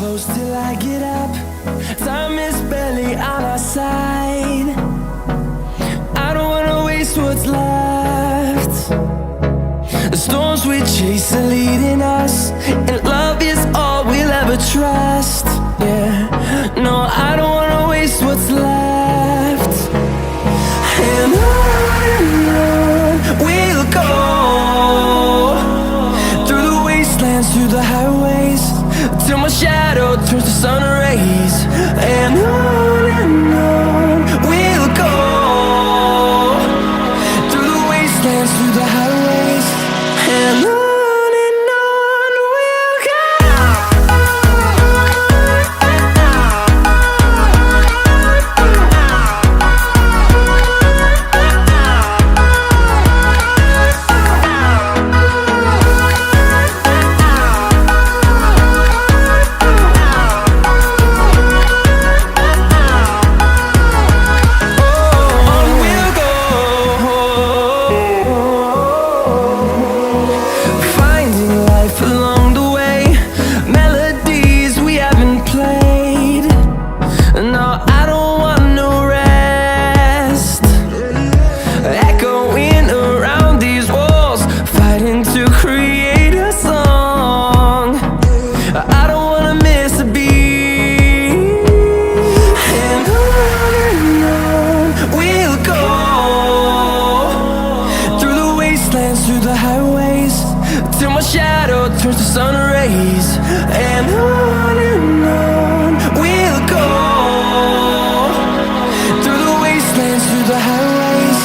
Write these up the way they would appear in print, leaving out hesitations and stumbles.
close till I get up. Time is barely on our side. I don't wanna waste what's left. The storms we chase are leading us, and love is all we'll ever trust. Yeah, no, I don't wanna waste what's left. And on we'll go, through the wastelands, through the highways, till my shadow turns to sun rays. And on we'll go, through the wastelands, through the highways, and on we'll go. Through the highways, till my shadow turns to sun rays. And on we'll go, through the wastelands, through the highways,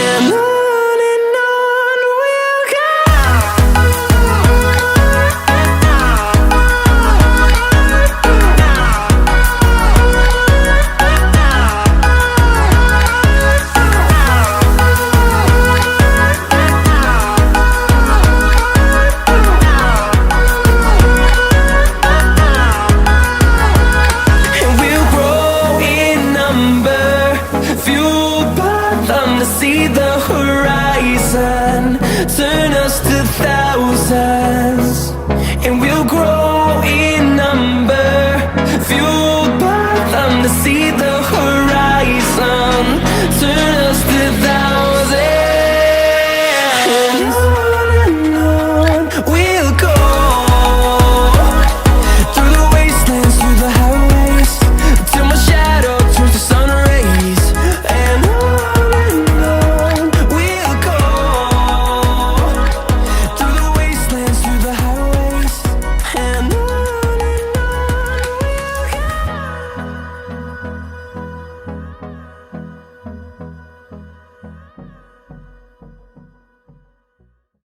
and on we'll go. To see the horizon turn us to thousands, and we'll grow in number, fueled by them to see the